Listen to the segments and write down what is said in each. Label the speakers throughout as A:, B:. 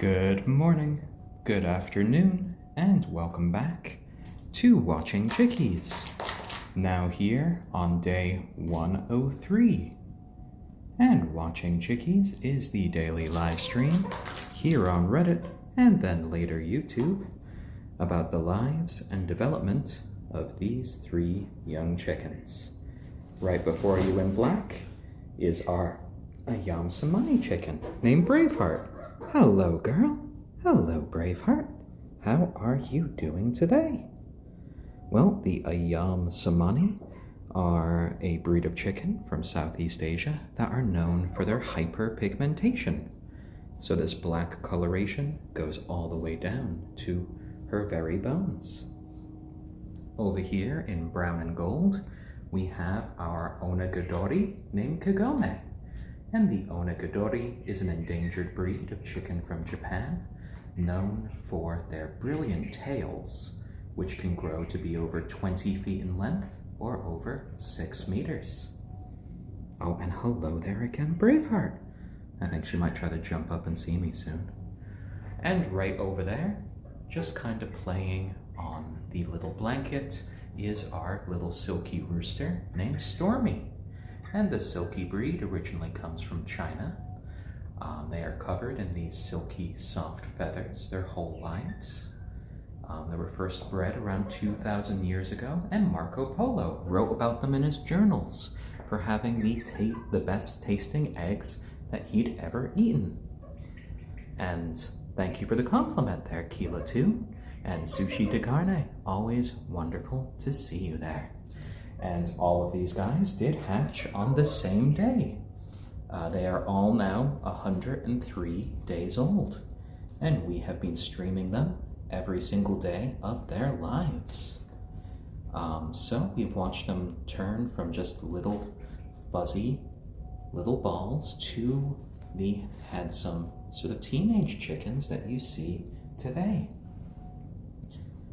A: Good morning, good afternoon, and welcome back to Watching Chickies. Now here on day 103. And Watching Chickies is the daily live stream here on Reddit and then later YouTube about the lives and development of these 3 young chickens. Right before you in black is our ayam cemeni chicken named Braveheart. Hello, girl. Hello, Braveheart. How are you doing today? Well, the ayam cemeni are a breed of chicken from Southeast Asia that are known for their hyperpigmentation. So this black coloration goes all the way down to her very bones. Over here in brown and gold, we have our onagadori named Kagome. And the onagadori is an endangered breed of chicken from Japan, known for their brilliant tails, which can grow to be over 20 feet in length or over 6 meters. Oh, and hello there again, Braveheart. I think she might try to jump up and see me soon. And right over there, just kind of playing on the little blanket, is our little silky rooster named Stormy. And the silkie breed originally comes from China. They are covered in these silky, soft feathers their whole lives. They were first bred around 2,000 years ago, and Marco Polo wrote about them in his journals for having the best tasting eggs that he'd ever eaten. And thank you for the compliment there, Kila too, and Sushi de Carne. Always wonderful to see you there. And all of these guys did hatch on the same day. They are all now 103 days old, and we have been streaming them every single day of their lives. So we've watched them turn from just little fuzzy little balls to the handsome sort of teenage chickens that you see today.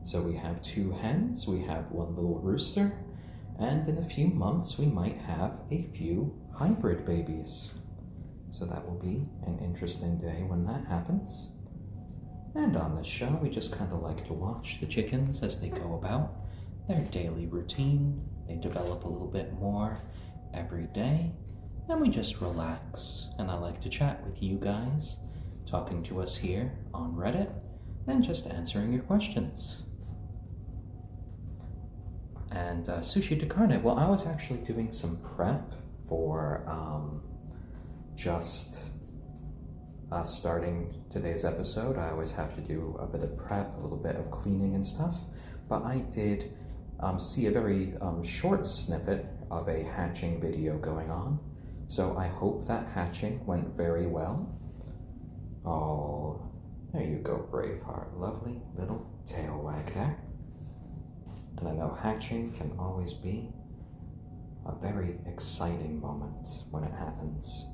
A: So we have 2 hens, we have 1 little rooster, and in a few months, we might have a few hybrid babies. So that will be an interesting day when that happens. And on this show, we just kind of like to watch the chickens as they go about their daily routine. They develop a little bit more every day, and we just relax. And I like to chat with you guys, talking to us here on Reddit, and just answering your questions. And Sushi de Carne, well, I was actually doing some prep for just starting today's episode. I always have to do a bit of prep, a little bit of cleaning and stuff, but I did see a very short snippet of a hatching video going on, so I hope that hatching went very well. Oh, there you go, Braveheart. Lovely little tail wag there. And I know hatching can always be a very exciting moment when it happens.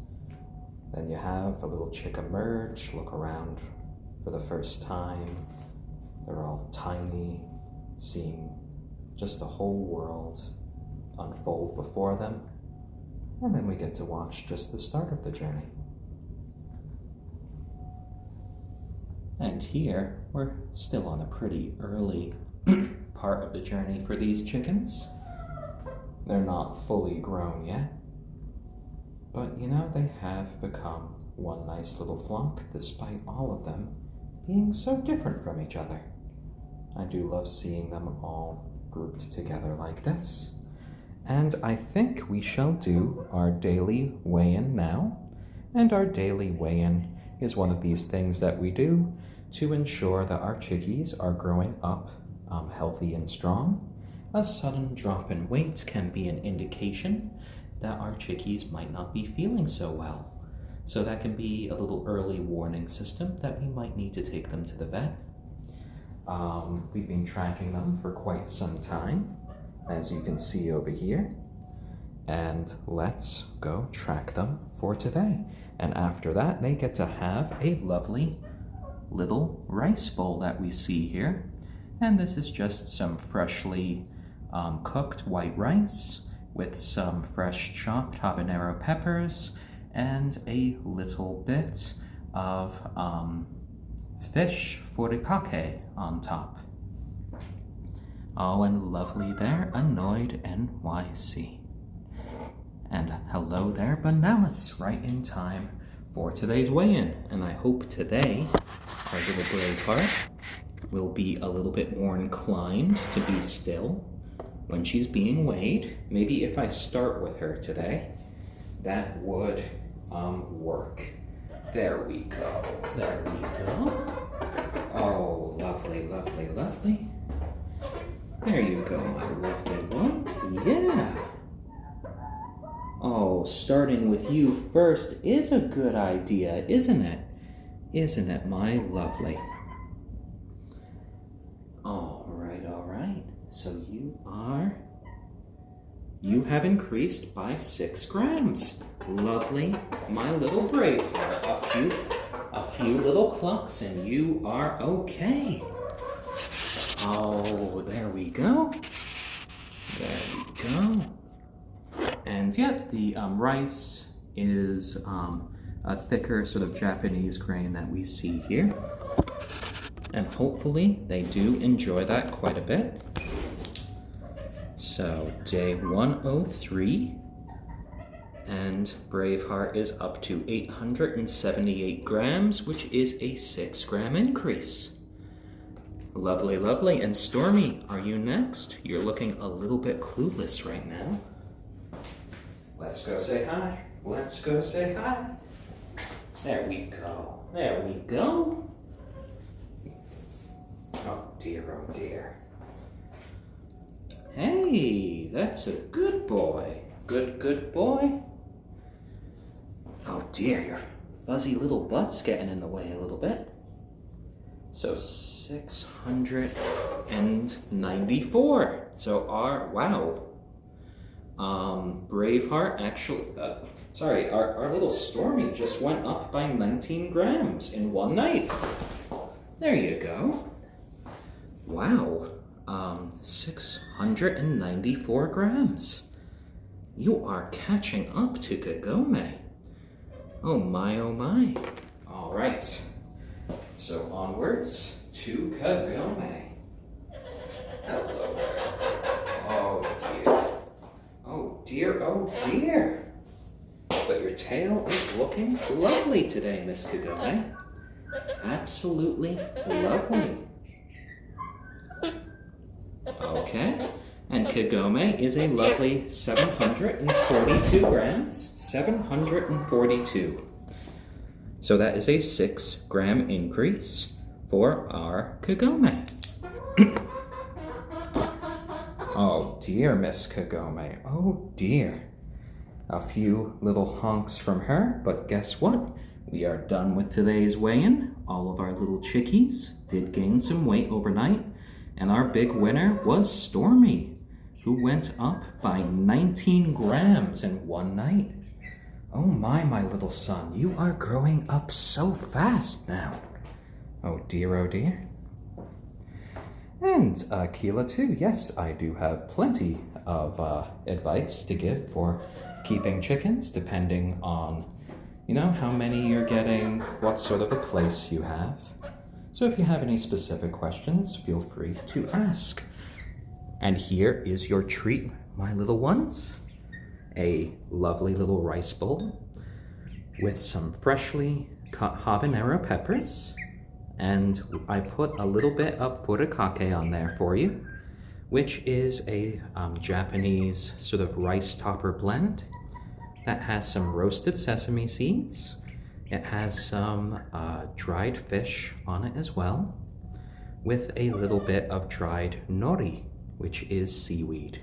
A: Then you have the little chick emerge, look around for the first time. They're all tiny, seeing just the whole world unfold before them. And then we get to watch just the start of the journey. And here, we're still on a pretty early part of the journey for these chickens. They're not fully grown yet, but you know, they have become one nice little flock despite all of them being so different from each other. I do love seeing them all grouped together like this. And I think we shall do our daily weigh-in now. And our daily weigh-in is one of these things that we do to ensure that our chickies are growing up healthy and strong. A sudden drop in weight can be an indication that our chickies might not be feeling so well. So that can be a little early warning system that we might need to take them to the vet. We've been tracking them for quite some time, as you can see over here. And let's go track them for today. And after that, they get to have a lovely little rice bowl that we see here. And this is just some freshly cooked white rice with some fresh chopped habanero peppers and a little bit of fish furikake on top. Oh, and lovely there, Annoyed NYC. And hello there, Banalis, right in time for today's weigh-in. And I hope today our little Braveheart will be a little bit more inclined to be still when she's being weighed. Maybe if I start with her today, that would work. There we go. There we go. Oh, lovely, lovely, lovely. There you go, my lovely one. Yeah. Oh, starting with you first is a good idea, isn't it? Isn't it, my lovely? All right, all right. So you have increased by 6 grams. Lovely, my little Braveheart. A few little clucks and you are okay. Oh, there we go. There we go. And yet the rice is a thicker sort of Japanese grain that we see here. And hopefully they do enjoy that quite a bit. So day 103, and Braveheart is up to 878 grams, which is a 6-gram increase. Lovely, lovely. And Stormy, are you next? You're looking a little bit clueless right now. Let's go say hi. Let's go say hi. There we go. There we go. Oh dear, oh dear. Hey, that's a good boy. Good boy. Oh dear, your fuzzy little butt's getting in the way a little bit. So 694. So our Braveheart actually, our little Stormy just went up by 19 grams in one night. There you go. Wow, 694 grams. You are catching up to Kagome. Oh my, oh my. All right, so onwards to Kagome. Hello there. Oh dear. Oh dear, oh dear. But your tail is looking lovely today, Miss Kagome. Absolutely lovely. Okay, and Kagome is a lovely 742 grams. 742. So that is a 6-gram increase for our Kagome. Oh dear, Miss Kagome. Oh dear. A few little honks from her, but guess what? We are done with today's weigh-in. All of our little chickies did gain some weight overnight, and our big winner was Stormy, who went up by 19 grams in one night. Oh my little son, you are growing up so fast now. Oh dear, oh dear. And Keela too, yes, I do have plenty of advice to give for keeping chickens, depending on, how many you're getting, what sort of a place you have. So if you have any specific questions, feel free to ask. And here is your treat, my little ones. A lovely little rice bowl with some freshly cut habanero peppers. And I put a little bit of furikake on there for you, which is a Japanese sort of rice topper blend that has some roasted sesame seeds. It has some dried fish on it as well, with a little bit of dried nori, which is seaweed.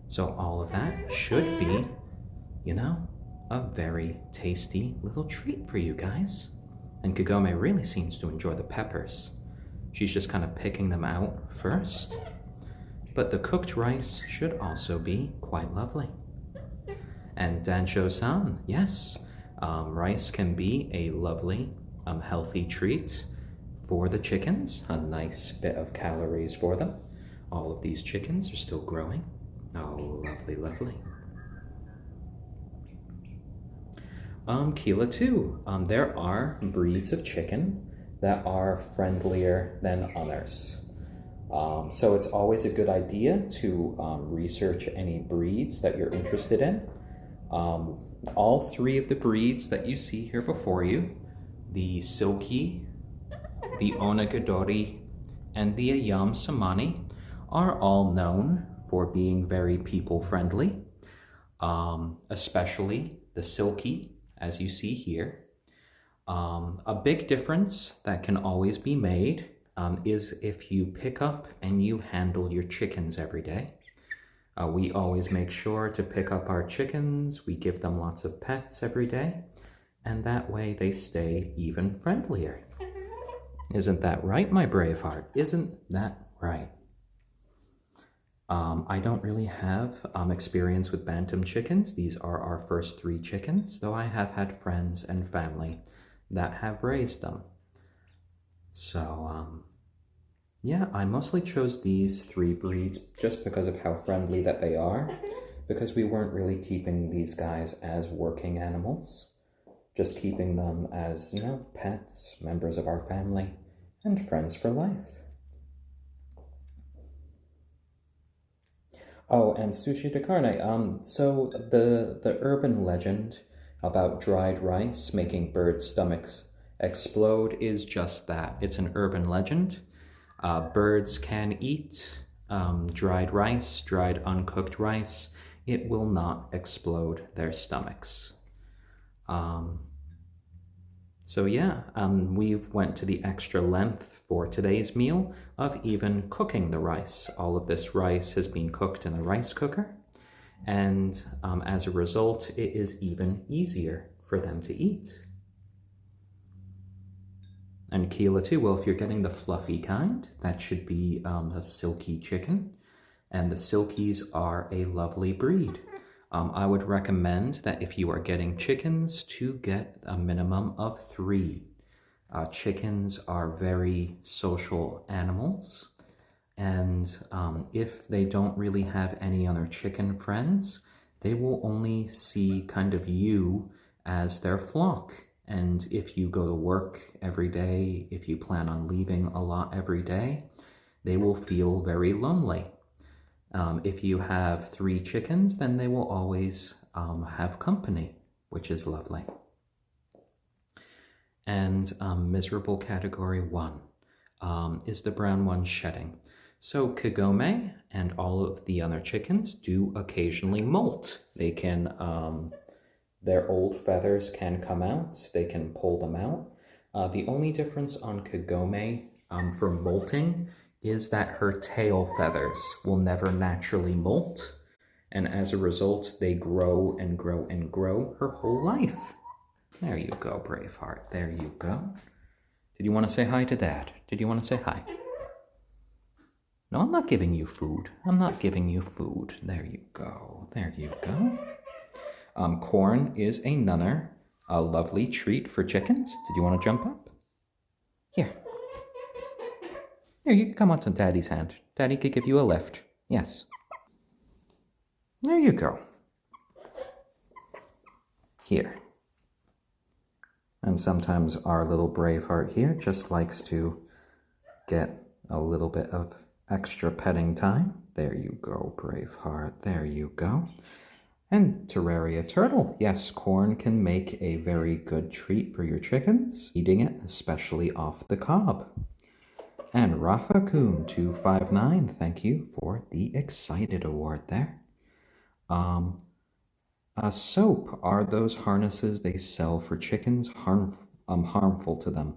A: So all of that should be, a very tasty little treat for you guys. And Kagome really seems to enjoy the peppers. She's just kind of picking them out first. But the cooked rice should also be quite lovely. And Dancho-san, yes, rice can be a lovely, healthy treat for the chickens. A nice bit of calories for them. All of these chickens are still growing. Oh, lovely, lovely. Keela too. There are breeds of chicken that are friendlier than others. So it's always a good idea to research any breeds that you're interested in. All three of the breeds that you see here before you, the silkie, the onagadori, and the ayam cemeni, are all known for being very people-friendly, especially the silkie, as you see here. A big difference that can always be made is if you pick up and you handle your chickens every day. We always make sure to pick up our chickens, we give them lots of pets every day, and that way they stay even friendlier. Isn't that right, my Braveheart? Isn't that right? I don't really have experience with bantam chickens. These are our first 3 chickens, though I have had friends and family that have raised them. So, yeah, I mostly chose these 3 breeds just because of how friendly that they are, because we weren't really keeping these guys as working animals, just keeping them as, you know, pets, members of our family, and friends for life. Oh, and sushi de carne. So the urban legend about dried rice making birds' stomachs explode is just that. It's an urban legend. Birds can eat dried rice, dried uncooked rice. It will not explode their stomachs. So yeah, we've went to the extra length for today's meal of even cooking the rice. All of this rice has been cooked in a rice cooker, and as a result, it is even easier for them to eat. And Keela too, well, if you're getting the fluffy kind, that should be a silkie chicken, and the silkies are a lovely breed. I would recommend that if you are getting chickens to get a minimum of 3. Chickens are very social animals, and if they don't really have any other chicken friends, they will only see kind of you as their flock. And if you go to work every day, if you plan on leaving a lot every day, they will feel very lonely. If you have 3 chickens, then they will always have company, which is lovely. And miserable category 1 is the brown one shedding. So Kagome and all of the other chickens do occasionally molt. They can, their old feathers can come out, they can pull them out. The only difference on Kagome for molting is that her tail feathers will never naturally molt, and as a result, they grow and grow and grow her whole life. There you go, Braveheart. There you go. Did you want to say hi to Dad? Did you want to say hi? No, I'm not giving you food. I'm not giving you food. There you go. There you go. Corn is another lovely treat for chickens. Did you want to jump up? Here. Here, you can come onto Daddy's hand. Daddy could give you a lift. Yes. There you go. Here. And sometimes our little Braveheart here just likes to get a little bit of extra petting time. There you go, Braveheart. There you go. And Terraria Turtle. Yes, corn can make a very good treat for your chickens, eating it especially off the cob. And Rafa-kun 259, thank you for the excited award there. Soap, are those harnesses they sell for chickens harmful to them?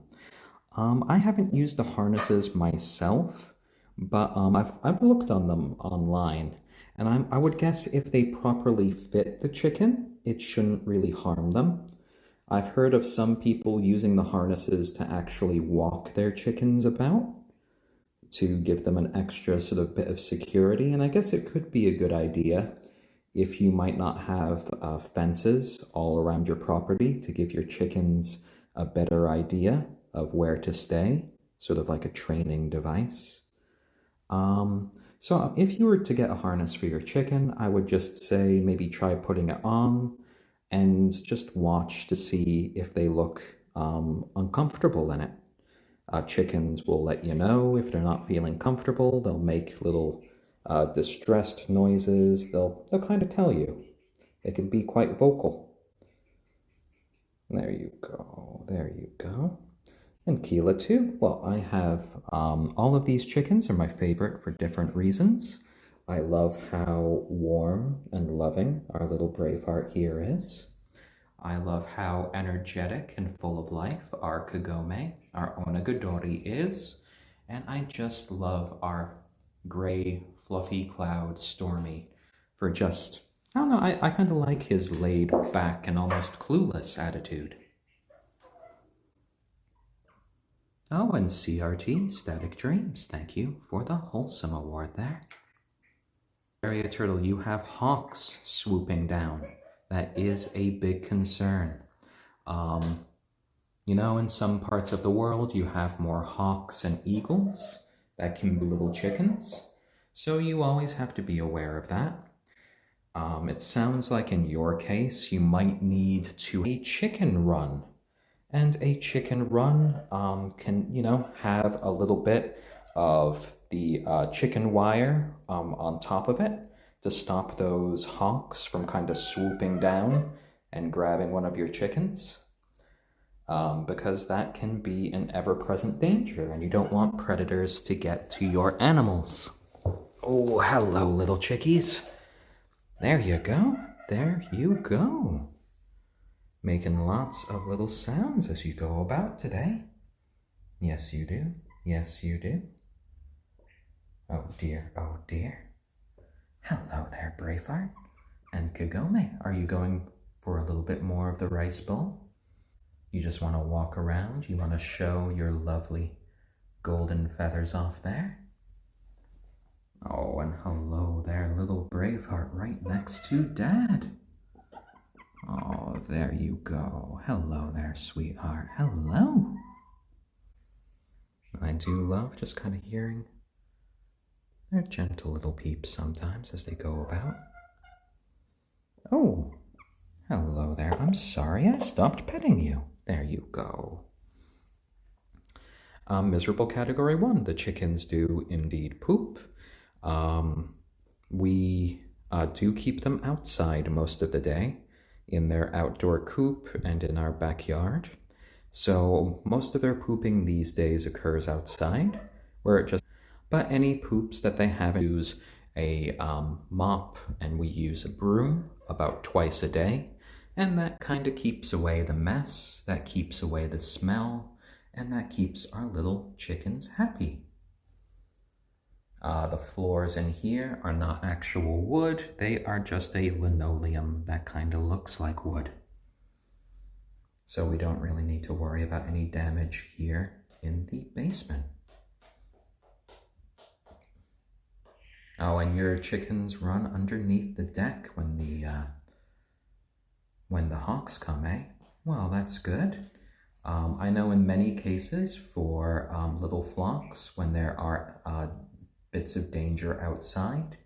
A: I haven't used the harnesses myself, but I've looked on them online, and I would guess if they properly fit the chicken, it shouldn't really harm them. I've heard of some people using the harnesses to actually walk their chickens about, to give them an extra sort of bit of security, and I guess it could be a good idea if you might not have fences all around your property to give your chickens a better idea of where to stay, sort of like a training device. So if you were to get a harness for your chicken, I would just say maybe try putting it on and just watch to see if they look uncomfortable in it. Chickens will let you know if they're not feeling comfortable. They'll make little distressed noises. They'll kind of tell you. They can be quite vocal. There you go. There you go. And Keela too. Well, I have all of these chickens are my favorite for different reasons. I love how warm and loving our little Braveheart here is. I love how energetic and full of life our Kagome, our onagadori is. And I just love our gray, fluffy cloud Stormy for just, I don't know, I kind of like his laid back and almost clueless attitude. Oh, and CRT, Static Dreams, thank you for the wholesome award there. Area Turtle, you have hawks swooping down. That is a big concern. You know, in some parts of the world, you have more hawks and eagles that can be little chickens. So you always have to be aware of that. It sounds like in your case, you might need to a chicken run. And a chicken run can, you know, have a little bit of the chicken wire on top of it to stop those hawks from kind of swooping down and grabbing one of your chickens. Because that can be an ever-present danger, and you don't want predators to get to your animals. Oh, hello, little chickies. There you go. There you go. Making lots of little sounds as you go about today. Yes, you do. Yes, you do. Oh dear, oh dear. Hello there, Braveheart. And Kagome, are you going for a little bit more of the rice bowl? You just want to walk around? You want to show your lovely golden feathers off there? Oh, and hello there, little Braveheart, right next to Dad. Oh, there you go. Hello there, sweetheart. Hello. I do love just kind of hearing their gentle little peeps sometimes as they go about. Oh, hello there. I'm sorry I stopped petting you. There you go. Miserable category 1. The chickens do indeed poop. We do keep them outside most of the day in their outdoor coop and in our backyard. So most of their pooping these days occurs outside, where it just, but any poops that they have, use a mop and we use a broom about twice a day, and that kind of keeps away the mess, that keeps away the smell, and that keeps our little chickens happy. The floors in here are not actual wood, they are just a linoleum that kind of looks like wood. So we don't really need to worry about any damage here in the basement. Oh, and your chickens run underneath the deck when the hawks come, eh? Well, that's good. I know in many cases for little flocks, when there are bits of danger outside,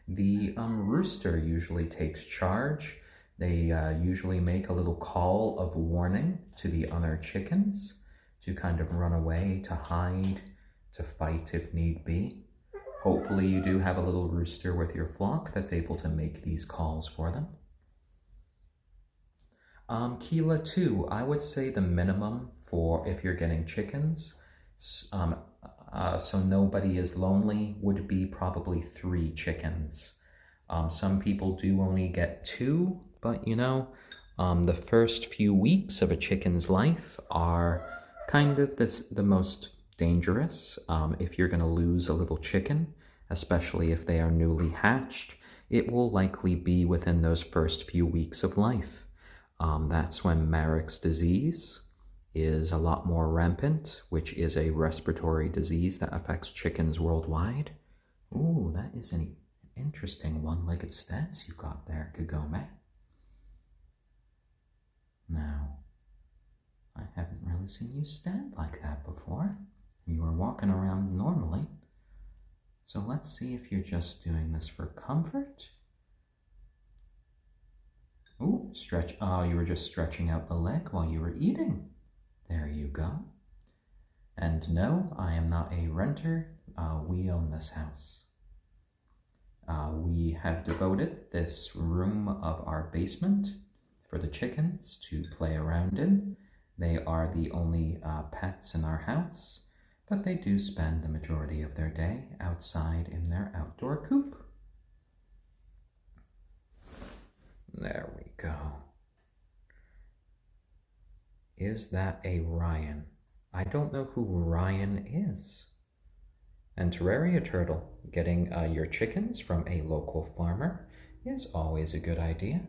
A: the rooster usually takes charge. They usually make a little call of warning to the other chickens to kind of run away, to hide, to fight if need be. Hopefully you do have a little rooster with your flock that's able to make these calls for them. Keela too, I would say the minimum for if you're getting chickens, so nobody is lonely, would be probably 3 chickens. Some people do only get 2, but you know, the first few weeks of a chicken's life are kind of the most dangerous. If you're going to lose a little chicken, especially if they are newly hatched, it will likely be within those first few weeks of life. That's when Marek's disease is a lot more rampant, which is a respiratory disease that affects chickens worldwide. Ooh, that is an interesting one-legged stance you got there, Kagome. Now, I haven't really seen you stand like that before. You were walking around normally. So let's see if you're just doing this for comfort. Ooh, stretch. Oh, you were just stretching out the leg while you were eating. There you go. And no, I am not a renter. We own this house. We have devoted this room of our basement for the chickens to play around in. They are the only pets in our house, but they do spend the majority of their day outside in their outdoor coop. There we go. Is that a Ryan? I don't know who Ryan is. And Terraria Turtle, getting your chickens from a local farmer is always a good idea.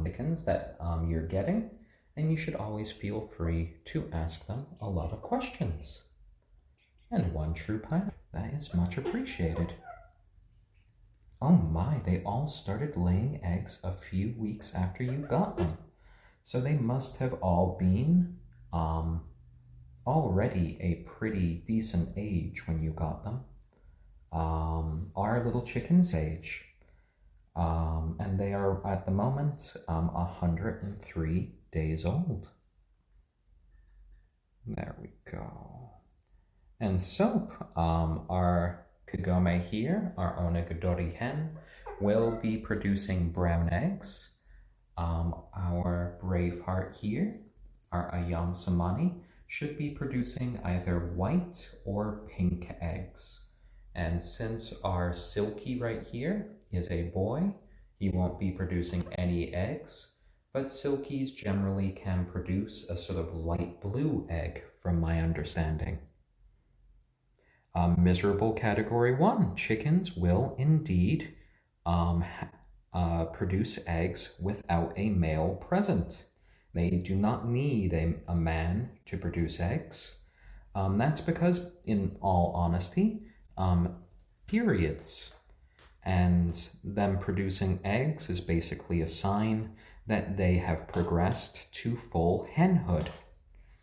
A: Chickens that you're getting, and you should always feel free to ask them a lot of questions. And one true pineapple, that is much appreciated. Oh my, they all started laying eggs a few weeks after you got them. So they must have all been already a pretty decent age when you got them. Our little chickens age. And they are at the moment 103 days old. There we go. And Soap, our Kagome here, our onagadori hen, will be producing brown eggs. Our Braveheart here, our ayam cemeni, should be producing either white or pink eggs. And since our silkie right here is a boy, he won't be producing any eggs, but silkies generally can produce a sort of light blue egg, from my understanding. Miserable category 1, chickens will indeed produce eggs without a male present. They do not need a man to produce eggs. That's because, in all honesty, periods and them producing eggs is basically a sign that they have progressed to full henhood,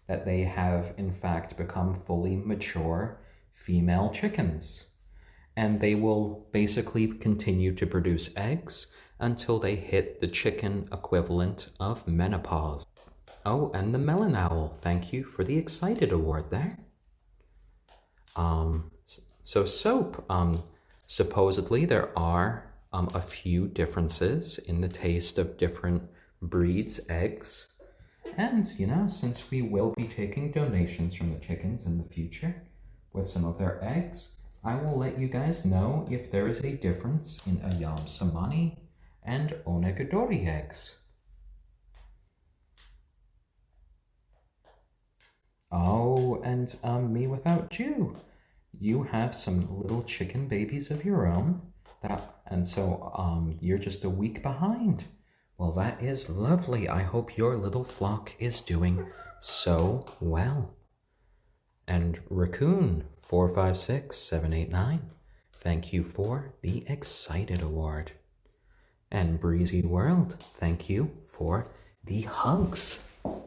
A: that they have in fact become fully mature female chickens, and they will basically continue to produce eggs until they hit the chicken equivalent of menopause. Oh, and the melon owl, thank you for the excited award there. So Soap, supposedly there are a few differences in the taste of different breeds' eggs. And, you know, since we will be taking donations from the chickens in the future with some of their eggs, I will let you guys know if there is a difference in ayam cemeni and onagadori eggs. Oh, and me without you. You have some little chicken babies of your own, and so you're just a week behind. Well, that is lovely. I hope your little flock is doing so well. And Raccoon 456789, thank you for the excited award. And Breezy World, thank you for the hugs.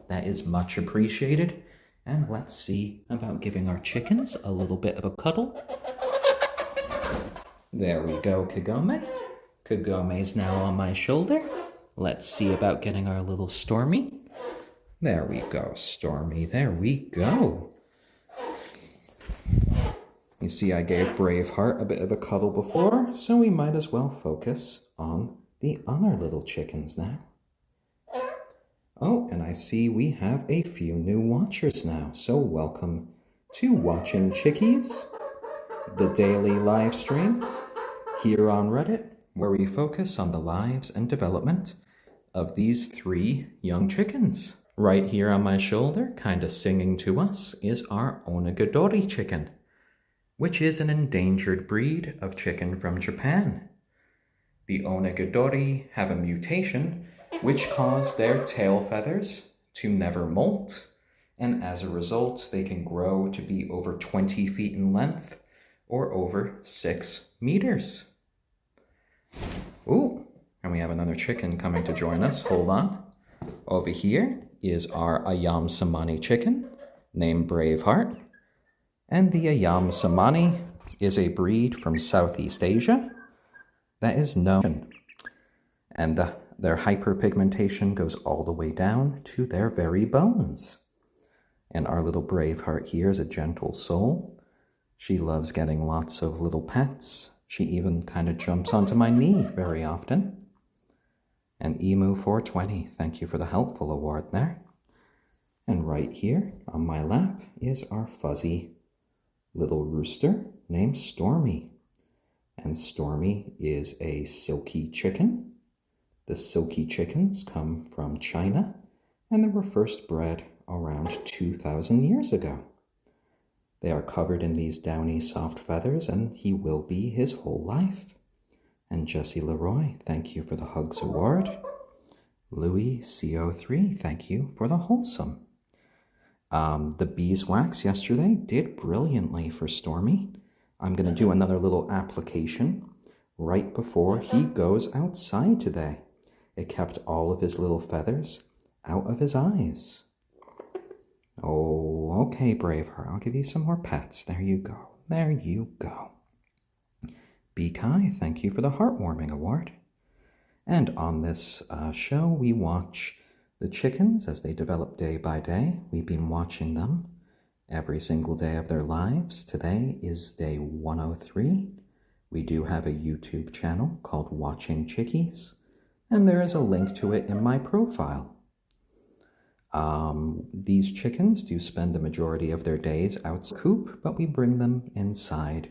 A: That is much appreciated. And let's see about giving our chickens a little bit of a cuddle. There we go, Kagome. Kagome's now on my shoulder. Let's see about getting our little Stormy. There we go, Stormy. There we go. You see, I gave Braveheart a bit of a cuddle before, so we might as well focus on the other little chickens now. Oh, and I see we have a few new watchers now, so welcome to Watching Chickies, the daily live stream here on Reddit, where we focus on the lives and development of these 3 young chickens. Right here on my shoulder, kind of singing to us, is our onagadori chicken, which is an endangered breed of chicken from Japan. The onagadori have a mutation which cause their tail feathers to never molt, and as a result, they can grow to be over 20 feet in length or over 6 meters. Ooh, and we have another chicken coming to join us. Hold on. Over here is our ayam cemeni chicken named Braveheart. And the ayam cemeni is a breed from Southeast Asia that is known. And their hyperpigmentation goes all the way down to their very bones. And our little Braveheart here is a gentle soul. She loves getting lots of little pets. She even kind of jumps onto my knee very often. And Emu420, thank you for the helpful award there. And right here on my lap is our fuzzy little rooster named Stormy. And Stormy is a silky chicken. The silky chickens come from China, and they were first bred around 2,000 years ago. They are covered in these downy soft feathers, and he will be his whole life. And Jesse Leroy, thank you for the Hugs Award. Louis CO3, thank you for the Wholesome. The beeswax yesterday did brilliantly for Stormy. I'm going to do another little application right before he goes outside today. It kept all of his little feathers out of his eyes. Oh, okay, Braveheart. I'll give you some more pets. There you go. There you go. Be Kai, thank you for the Heartwarming Award. And on this show, we watch the chickens as they develop day by day. We've been watching them every single day of their lives. Today is day 103. We do have a YouTube channel called Watching Chickies, and there is a link to it in my profile. These chickens do spend the majority of their days outside the coop, but we bring them inside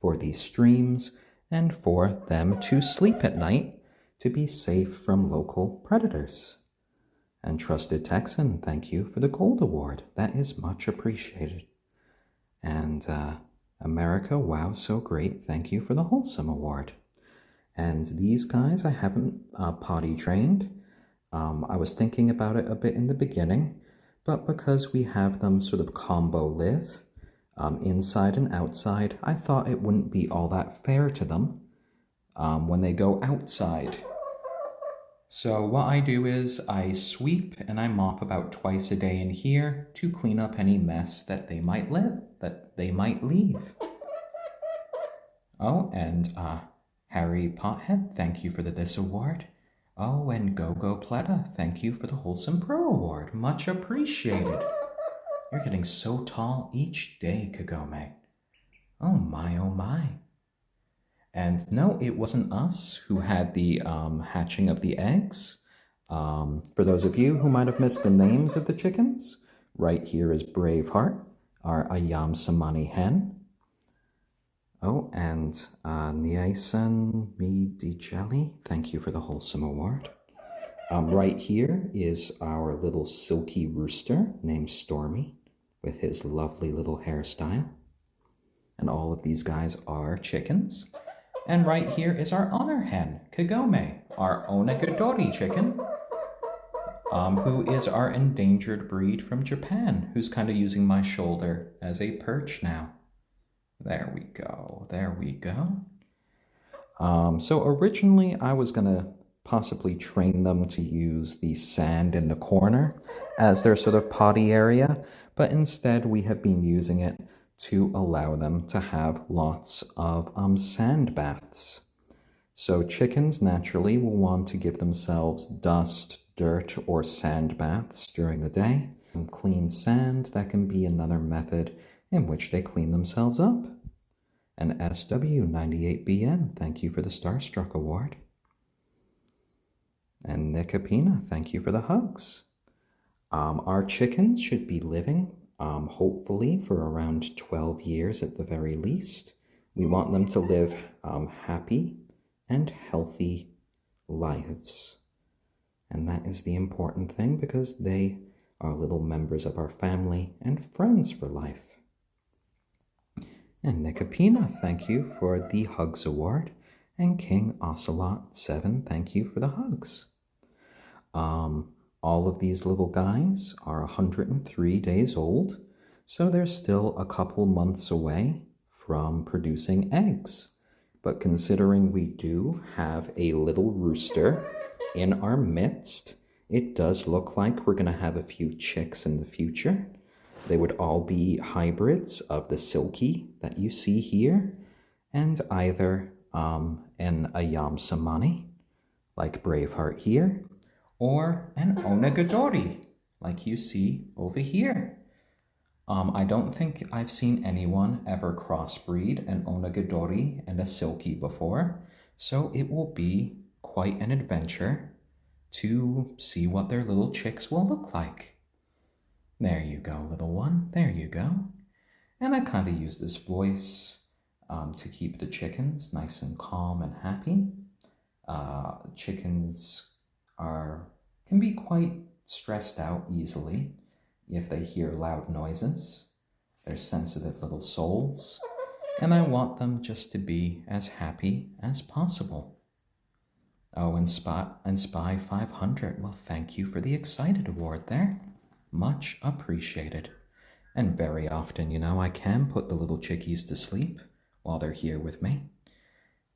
A: for these streams and for them to sleep at night to be safe from local predators. And Trusted Texan, thank you for the Gold Award. That is much appreciated. And America, wow, so great. Thank you for the Wholesome Award. And these guys I haven't potty trained. I was thinking about it a bit in the beginning, but because we have them sort of combo live, inside and outside, I thought it wouldn't be all that fair to them when they go outside. So what I do is I sweep and I mop about twice a day in here to clean up any mess that they might leave. Oh, and Harry Pothead, thank you for this award. Oh, and Go-Go Pleta, thank you for the Wholesome Pro Award. Much appreciated. You're getting so tall each day, Kagome. Oh my, oh my. And no, it wasn't us who had the hatching of the eggs. For those of you who might have missed the names of the chickens, right here is Braveheart, our ayam cemeni hen. Oh, and Niaisen Midijeli, thank you for the Wholesome Award. Right here is our little silky rooster named Stormy with his lovely little hairstyle. And all of these guys are chickens. And right here is our honor hen, Kagome, our onagadori chicken, who is our endangered breed from Japan, who's kind of using my shoulder as a perch now. There we go, there we go. So originally I was going to possibly train them to use the sand in the corner as their sort of potty area, but instead we have been using it to allow them to have lots of sand baths. So chickens naturally will want to give themselves dust, dirt, or sand baths during the day. Some clean sand, that can be another method in which they clean themselves up. And SW98BN, thank you for the Starstruck Award. And Nickapina, thank you for the hugs. Our chickens should be living hopefully for around 12 years at the very least. We want them to live happy and healthy lives. And that is the important thing because they are little members of our family and friends for life. And Nickapina, thank you for the Hugs Award. And King Ocelot 7, thank you for the hugs. All of these little guys are 103 days old, so they're still a couple months away from producing eggs. But considering we do have a little rooster in our midst, it does look like we're going to have a few chicks in the future. They would all be hybrids of the silkie that you see here, and either an ayam cemeni, like Braveheart here, or an onagadori, like you see over here. I don't think I've seen anyone ever crossbreed an onagadori and a silkie before, so it will be quite an adventure to see what their little chicks will look like. There you go, little one. There you go. And I kind of use this voice to keep the chickens nice and calm and happy. Chickens can be quite stressed out easily if they hear loud noises. They're sensitive little souls, and I want them just to be as happy as possible. Oh, and Spy 500, well, thank you for the excited award there. Much appreciated. And very often, I can put the little chickies to sleep while they're here with me.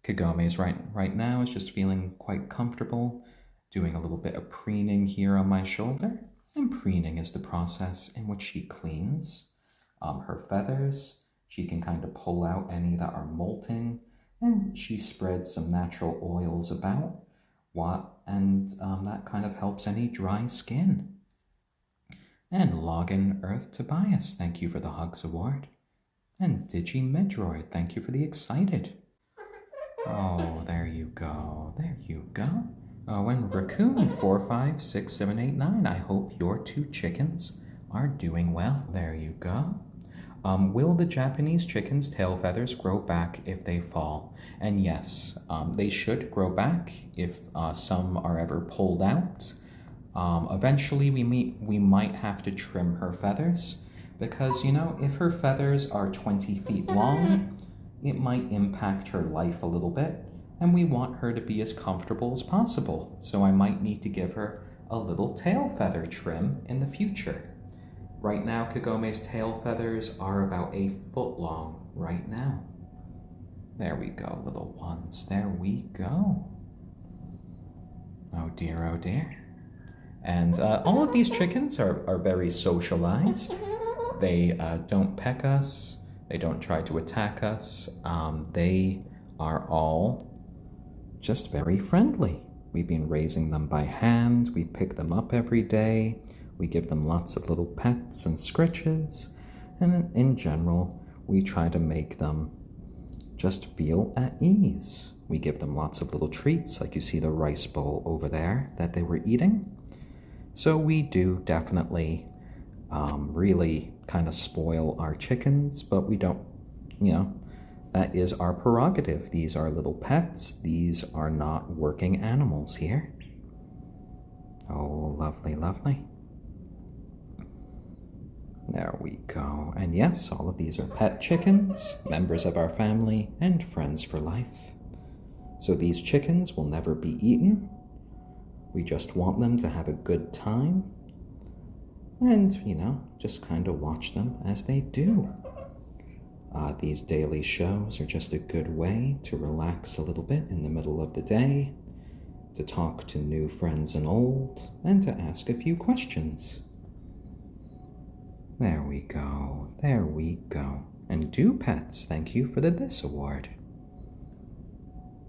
A: Kagome's right now is just feeling quite comfortable, doing a little bit of preening here on my shoulder. And preening is the process in which she cleans her feathers. She can kind of pull out any that are molting, and she spreads some natural oils about, and that kind of helps any dry skin. And Login Earth Tobias, thank you for the Hugs Award. And Digi Medroid, thank you for the excited. Oh, there you go, there you go. Oh, and Raccoon 456789, I hope your 2 chickens are doing well. There you go. Will the Japanese chickens' tail feathers grow back if they fall? And yes, they should grow back if some are ever pulled out. Eventually we might have to trim her feathers because, if her feathers are 20 feet long, it might impact her life a little bit, and we want her to be as comfortable as possible, so I might need to give her a little tail feather trim in the future. Right now, Kagome's tail feathers are about 1 foot long right now. There we go, little ones, there we go. Oh dear, oh dear. And all of these chickens are very socialized. They don't peck us. They don't try to attack us. They are all just very friendly. We've been raising them by hand. We pick them up every day. We give them lots of little pets and scritches. And in general, we try to make them just feel at ease. We give them lots of little treats, like you see the rice bowl over there that they were eating. So we do definitely really kind of spoil our chickens, but we don't, that is our prerogative. These are little pets. These are not working animals here. Oh, lovely, lovely. There we go. And yes, all of these are pet chickens, members of our family, and friends for life. So these chickens will never be eaten. We just want them to have a good time and, just kind of watch them as they do. These daily shows are just a good way to relax a little bit in the middle of the day, to talk to new friends and old, and to ask a few questions. There we go, there we go. And Do Pets, thank you for the This Award.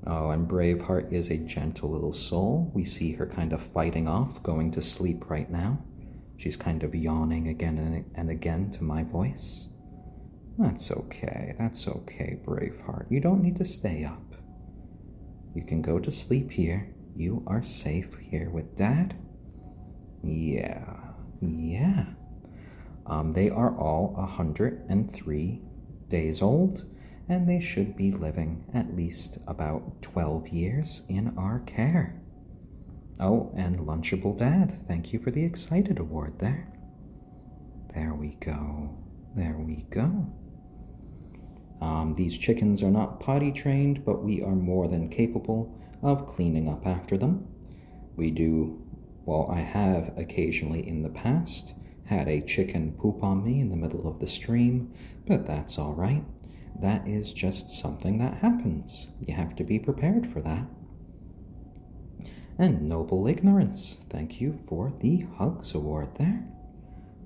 A: Oh, and Braveheart is a gentle little soul. We see her kind of fighting off, going to sleep right now. She's kind of yawning again and again to my voice. That's okay, Braveheart. You don't need to stay up. You can go to sleep here. You are safe here with Dad. Yeah. They are all 103 days old, and they should be living at least about 12 years in our care. Oh, and Lunchable Dad, thank you for the excited award there. There we go. These chickens are not potty trained, but we are more than capable of cleaning up after them. I have occasionally in the past had a chicken poop on me in the middle of the stream, but that's all right. That is just something that happens. You have to be prepared for that. And Noble Ignorance, thank you for the Hugs Award there.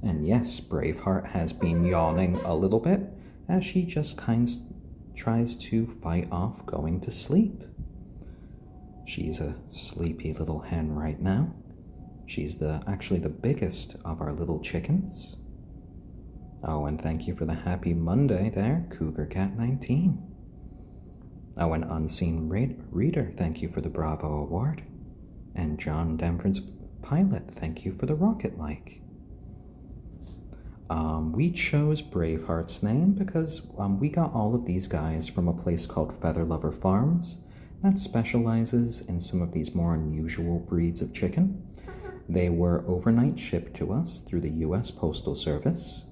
A: And yes, Braveheart has been yawning a little bit as she just tries to fight off going to sleep. She's a sleepy little hen right now. She's actually the biggest of our little chickens. Oh, and thank you for the happy Monday there, Cougar Cat 19. Oh, and Unseen Reader, thank you for the Bravo Award. And John Denver's Pilot, thank you for the Rocket Like. We chose Braveheart's name because we got all of these guys from a place called Feather Lover Farms that specializes in some of these more unusual breeds of chicken. They were overnight shipped to us through the U.S. Postal Service,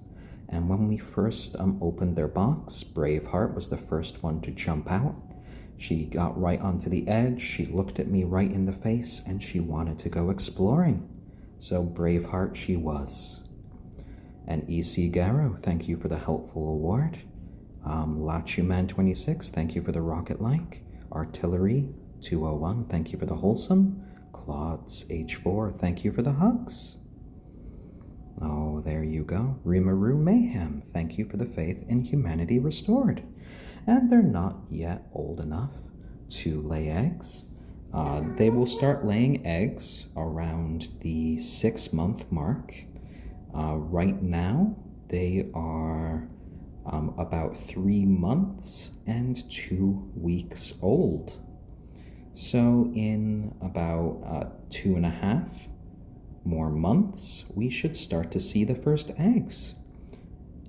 A: and when we first opened their box, Braveheart was the first one to jump out. She got right onto the edge, she looked at me right in the face, and she wanted to go exploring. So Braveheart she was. And E.C. Garrow, thank you for the helpful award. Lachuman26, thank you for the Rocket Like. Artillery 201, thank you for the wholesome. Claude's H4, thank you for the hugs. Oh, there you go. Rimaru Mayhem, thank you for the faith in humanity restored. And they're not yet old enough to lay eggs. They will start laying eggs around the 6-month mark. Right now, they are about 3 months and 2 weeks old. So in about 2.5 more months, we should start to see the first eggs.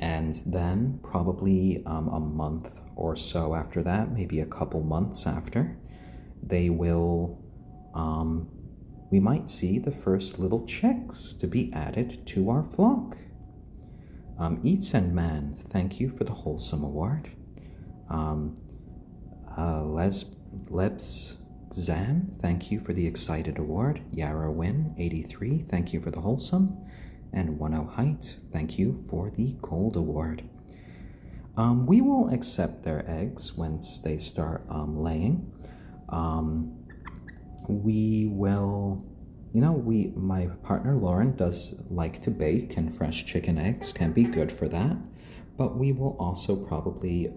A: And then probably a month or so after that, maybe a couple months after, they will, we might see the first little chicks to be added to our flock. Eats and Man, thank you for the wholesome award. Lebs Zan, thank you for the excited award. Yara Win, 83, thank you for the wholesome. And 10 Height, thank you for the gold award. We will accept their eggs once they start laying. We will, my partner Lauren does like to bake, and fresh chicken eggs can be good for that. But we will also probably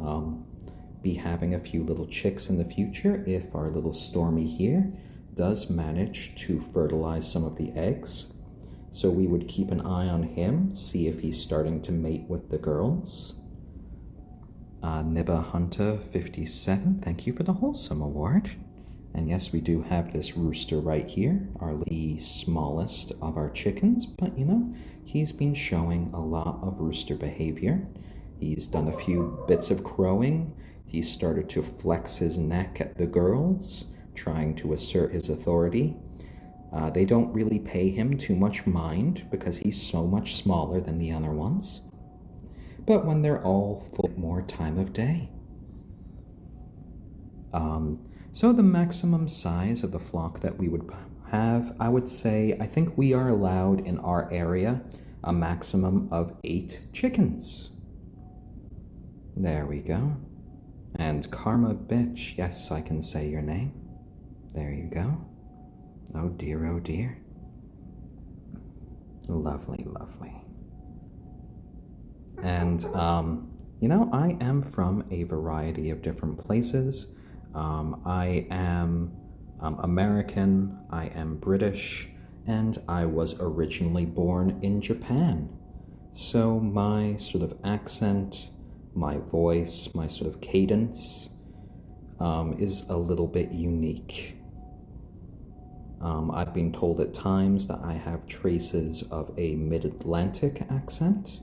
A: be having a few little chicks in the future if our little Stormy here does manage to fertilize some of the eggs. So we would keep an eye on him, see if he's starting to mate with the girls. Nibba Hunter 57, thank you for the wholesome award. And yes, we do have this rooster right here, the smallest of our chickens, but he's been showing a lot of rooster behavior. He's done a few bits of crowing. He started to flex his neck at the girls, trying to assert his authority. They don't really pay him too much mind because he's so much smaller than the other ones. But when they're all full more time of day. So the maximum size of the flock that we would have, I would say, I think we are allowed in our area a maximum of 8 chickens. There we go. And Karma Bitch, yes, I can say your name. There you go. Oh dear, oh dear. Lovely, lovely. And, I am from a variety of different places. I am American, I am British, and I was originally born in Japan. So my sort of accent, my voice, my sort of cadence is a little bit unique. I've been told at times that I have traces of a mid-Atlantic accent,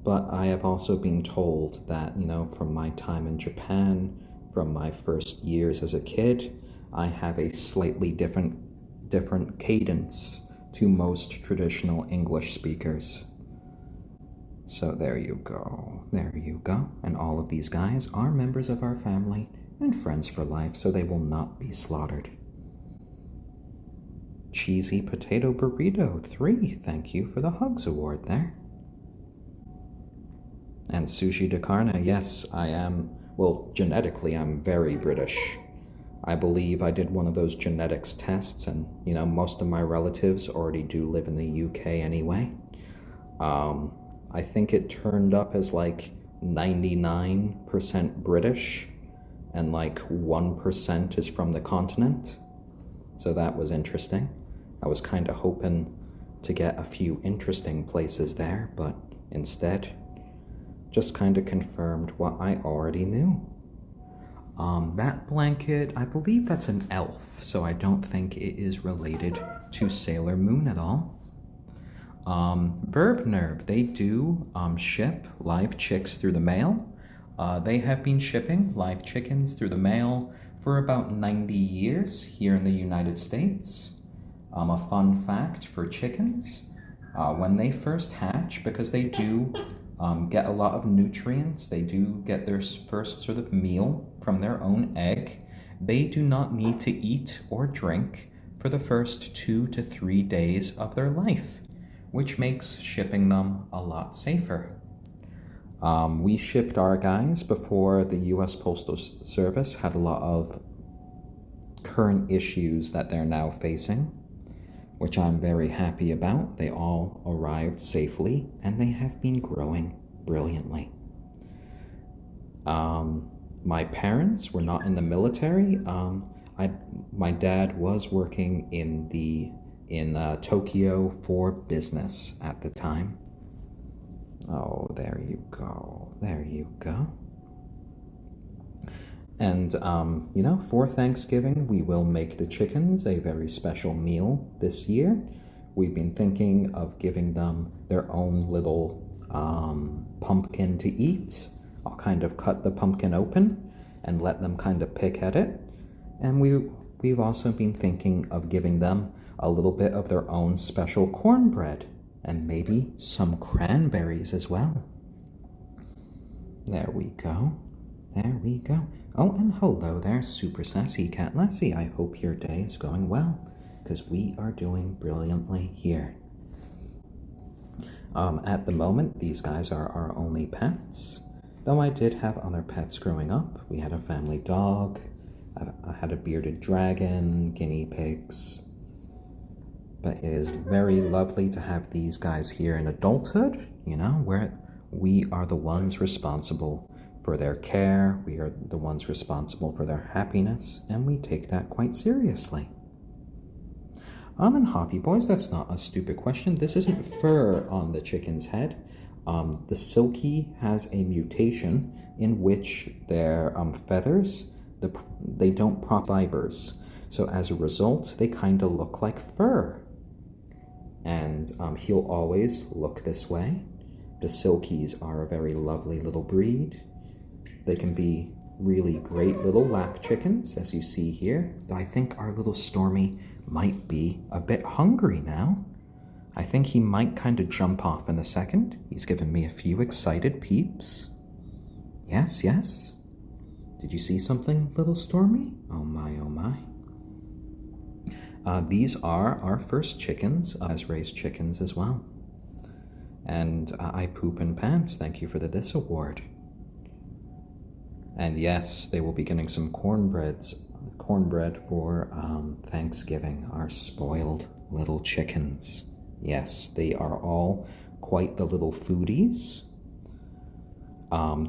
A: but I have also been told that, from my time in Japan, from my first years as a kid, I have a slightly different cadence to most traditional English speakers. So there you go, there you go. And all of these guys are members of our family and friends for life, so they will not be slaughtered. Cheesy Potato Burrito 3, thank you for the Hugs Award there. And Sushi de Carne, yes, I am, well, genetically I'm very British. I believe I did one of those genetics tests, and, most of my relatives already do live in the UK anyway. I think it turned up as like 99% British, and like 1% is from the continent. So that was interesting. I was kind of hoping to get a few interesting places there, but instead, just kind of confirmed what I already knew. That blanket, I believe that's an elf, so I don't think it is related to Sailor Moon at all. Verb Nerve, they do ship live chicks through the mail. They have been shipping live chickens through the mail for about 90 years here in the United States. A fun fact for chickens, when they first hatch, because they do get a lot of nutrients, they do get their first sort of meal from their own egg, they do not need to eat or drink for the first 2 to 3 days of their life, which makes shipping them a lot safer. We shipped our guys before the US Postal Service had a lot of current issues that they're now facing, which I'm very happy about. They all arrived safely, and they have been growing brilliantly. My parents were not in the military. My dad was working in Tokyo for business at the time. Oh, there you go. There you go. And, for Thanksgiving, we will make the chickens a very special meal this year. We've been thinking of giving them their own little pumpkin to eat. I'll kind of cut the pumpkin open and let them kind of pick at it. And we've also been thinking of giving them a little bit of their own special cornbread and maybe some cranberries as well. There we go. There we go. Oh, and hello there, Super Sassy Cat Lassie. I hope your day is going well, because we are doing brilliantly here. At the moment, these guys are our only pets, though I did have other pets growing up. We had a family dog, I had a bearded dragon, guinea pigs, but it is very lovely to have these guys here in adulthood, where we are the ones responsible for their care, we are the ones responsible for their happiness, and we take that quite seriously. And Hoppy Boys, that's not a stupid question. This isn't fur on the chicken's head. The silkie has a mutation in which their feathers, they don't prop fibers. So as a result, they kind of look like fur. And he'll always look this way. The silkies are a very lovely little breed. They can be really great little lap chickens, as you see here. I think our little Stormy might be a bit hungry now. I think he might kind of jump off in a second. He's given me a few excited peeps. Yes, yes. Did you see something, little Stormy? Oh my, oh my. These are our first chickens, as raised chickens as well. And I poop in pants. Thank you for this award. And yes, they will be getting some cornbread for Thanksgiving, our spoiled little chickens. Yes, they are all quite the little foodies.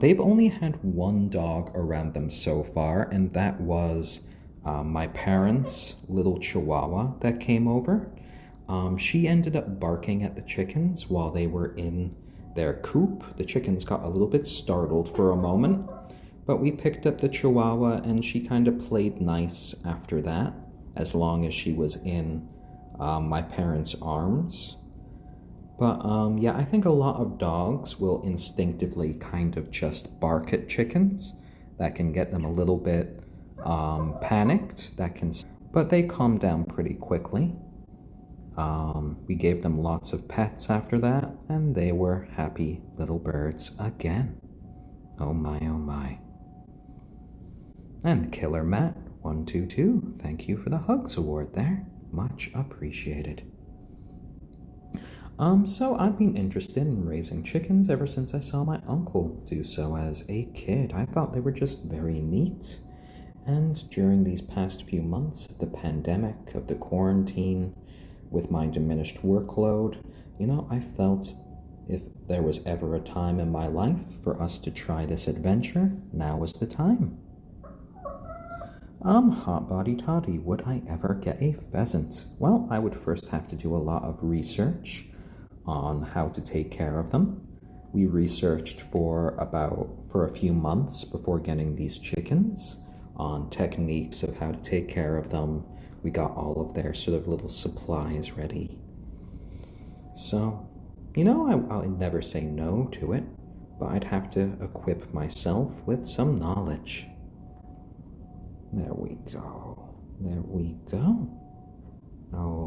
A: They've only had one dog around them so far, and that was my parents' little Chihuahua that came over. She ended up barking at the chickens while they were in their coop. The chickens got a little bit startled for a moment, but we picked up the Chihuahua and she kind of played nice after that, as long as she was in my parents' arms. But yeah, I think a lot of dogs will instinctively kind of just bark at chickens. That can get them a little bit panicked, but they calm down pretty quickly. We gave them lots of pets after that, and they were happy little birds again. Oh my, oh my. And Killer Matt 122, thank you for the Hugs Award there. Much appreciated. So I've been interested in raising chickens ever since I saw my uncle do so as a kid. I thought they were just very neat. And during these past few months of the pandemic, of the quarantine, with my diminished workload, I felt if there was ever a time in my life for us to try this adventure, now was the time. Hot Body Toddy, would I ever get a pheasant? Well, I would first have to do a lot of research on how to take care of them. We researched for a few months before getting these chickens on techniques of how to take care of them. We got all of their sort of little supplies ready. So, I'll never say no to it, but I'd have to equip myself with some knowledge. There we go. There we go. Oh.